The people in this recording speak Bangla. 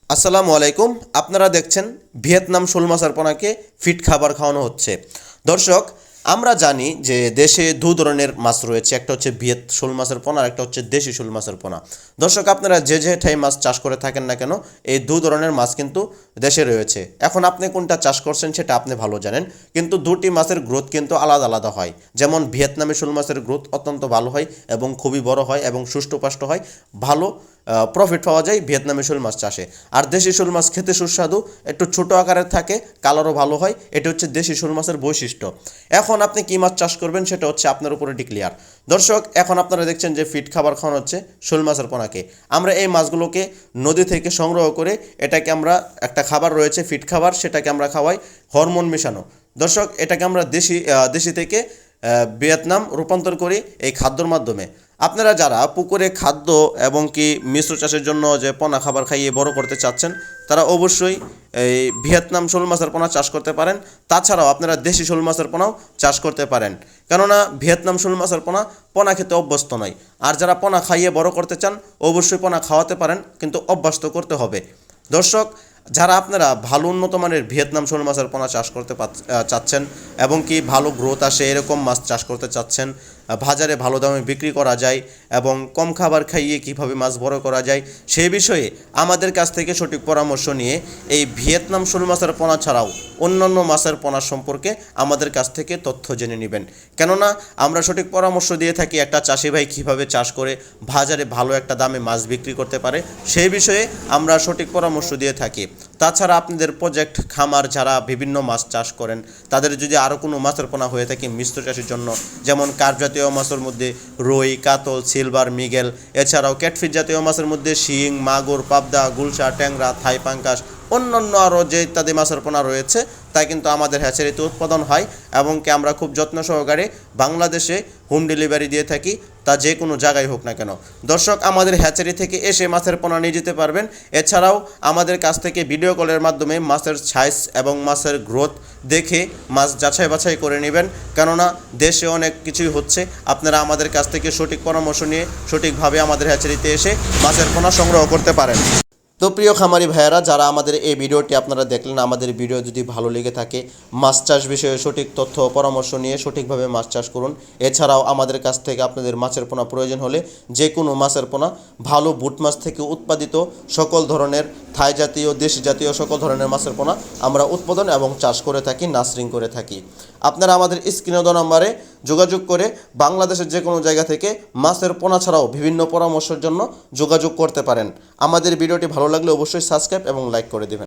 আসসালামু আলাইকুম। আপনারা দেখছেন ভিয়েতনাম শোল মাছের পোনাকে ফিট খাবার খাওয়ানো হচ্ছে। দর্শক, আমরা জানি যে দেশে দু ধরনের মাছ রয়েছে, একটা হচ্ছে ভিয়েত শোল মাছের পোনা আর একটা হচ্ছে দেশি শোল মাছের পোনা। দর্শক, আপনারা যে যে ঠাই মাছ চাষ করে থাকেন না কেন, এই দু ধরনের মাছ কিন্তু দেশে রয়েছে। এখন আপনি কোনটা চাষ করছেন সেটা আপনি ভালো জানেন, কিন্তু দুটি মাছের গ্রোথ কিন্তু আলাদা আলাদা হয়। যেমন ভিয়েতনামি শোল মাছের গ্রোথ অত্যন্ত ভালো হয় এবং খুবই বড় হয় এবং সুষ্ঠুপাষ্ট হয়, ভালো প্রফিট পাওয়া যায় ভিয়েতনামি শোল মাছ চাষে। আর দেশি শোল মাছ খেতে সুস্বাদু, একটু ছোটো আকারের থাকে, কালারও ভালো হয়। এটা হচ্ছে দেশি শোল মাছের বৈশিষ্ট্য। এখন আপনি কী মাছ চাষ করবেন সেটা হচ্ছে আপনার উপরে ডিক্লিয়ার। দর্শক, এখন আপনারা দেখছেন যে ফিট খাবার খাওয়ানো হচ্ছে শোল মাছের পোনাকে। আমরা এই মাছগুলোকে নদী থেকে সংগ্রহ করে এটাকে আমরা একটা খাবার রয়েছে ফিট খাবার, সেটাকে আমরা খাওয়াই হরমোন মেশানো। দর্শক, এটাকে আমরা দেশি থেকে ভিয়েতনাম রূপান্তর করি এই খাদ্যর মাধ্যমে। আপনারা যারা পুকুরে খাদ্য এবং কি মিশ্র চাষের জন্য যে পোনা খাবার খাইয়ে বড় করতে চাচ্ছেন, তারা অবশ্যই এই ভিয়েতনাম শোল মাছের পোনা চাষ করতে পারেন। তাছাড়াও আপনারা দেশি শোল মাছের পোনাও চাষ করতে পারেন, কেননা ভিয়েতনাম শোল মাছের পোনা খেতে অভ্যস্ত নয়। আর যারা পোনা খাইয়ে বড় করতে চান, অবশ্যই পোনা খাওয়াতে পারেন, কিন্তু অভ্যস্ত করতে হবে। দর্শক, যারা আপনারা ভালো উন্নত মানের ভিয়েতনাম শোল মাছের পোনা চাষ করতে চাচ্ছেন এবং কি ভালো গ্রোথ আসে এরকম মাছ চাষ করতে চাচ্ছেন, বাজারে ভালো দামে বিক্রি করা যায় এবং কম খাবার খাইয়ে কীভাবে মাছ বড় করা যায়, সেই বিষয়ে আমাদের কাছ থেকে সঠিক পরামর্শ নিয়ে এই ভিয়েতনাম শোল মাছের পোনা ছাড়াও অন্যান্য মাছের পোনা সম্পর্কে আমাদের কাছ থেকে তথ্য জেনে নেবেন। কেননা আমরা সঠিক পরামর্শ দিয়ে থাকি একটা চাষি ভাই কীভাবে চাষ করে বাজারে ভালো একটা দামে মাছ বিক্রি করতে পারে, সেই বিষয়ে আমরা সঠিক পরামর্শ দিয়ে থাকি। তাছাড়া আপনাদের প্রজেক্ট খামার যারা বিভিন্ন মাছ চাষ করেন, তাদের যদি আরও কোনো মাছের পোনা হয়ে থাকে মিশ্র চাষের জন্য, যেমন কার্প জাতীয় মাছের মধ্যে রুই, কাতল, সিলভার, মিগেল, এছাড়াও ক্যাটফিশ জাতীয় মাছের মধ্যে শিং, মাগুর, পাবদা, গুলশা, ট্যাংরা, থাই পাঙ্গাস, অন্যান্য আরও যে ইত্যাদি মাছের পোনা রয়েছে, তাই কিন্তু আমাদের হ্যাচারিতে উৎপাদন হয় এবং কি আমরা খুব যত্ন সহকারে বাংলাদেশে হোম ডেলিভারি দিয়ে থাকি, তা যে কোনো জায়গায় হোক না কেন। দর্শক, আমাদের হ্যাচারি থেকে এসে মাছের পোনা নিয়ে যেতে পারবেন। এছাড়াও আমাদের কাছ থেকে ভিডিও কলের মাধ্যমে মাছের সাইজ এবং মাছের গ্রোথ দেখে মাছ যাচাই বাছাই করে নেবেন, কেননা দেশে অনেক কিছুই হচ্ছে। আপনারা আমাদের কাছ থেকে সঠিক পরামর্শ নিয়ে সঠিকভাবে আমাদের হ্যাচারিতে এসে মাছের পোনা সংগ্রহ করতে পারেন। তো প্রিয় খামারি ভাইয়েরা, যারা আমাদের এই ভিডিওটি আপনারা দেখলেন, আমাদের ভিডিও যদি ভালো লেগে থাকে, মাছ চাষ বিষয়ে সঠিক তথ্য পরামর্শ নিয়ে সঠিকভাবে মাছ চাষ করুন। এছাড়াও আমাদের কাছ থেকে আপনাদের মাছের পোনা প্রয়োজন হলে যে কোনো মাছের পোনা ভালো বুট মাছ থেকে উৎপাদিত সকল ধরনের থাই জাতীয়, দেশি জাতীয় সকল ধরনের মাছের পোনা আমরা উৎপাদন এবং চাষ করে থাকি, নার্সিং করে থাকি। আপনারা আমাদের স্ক্রিনে দেওয়া নম্বরে যোগাযোগ করে বাংলাদেশের যে কোনো জায়গা থেকে মাছের পোনা ছাড়াও বিভিন্ন পরামর্শের জন্য যোগাযোগ করতে পারেন। আমাদের ভিডিওটি ভালো লাগলে অবশ্যই সাবস্ক্রাইব এবং লাইক করে দেবেন।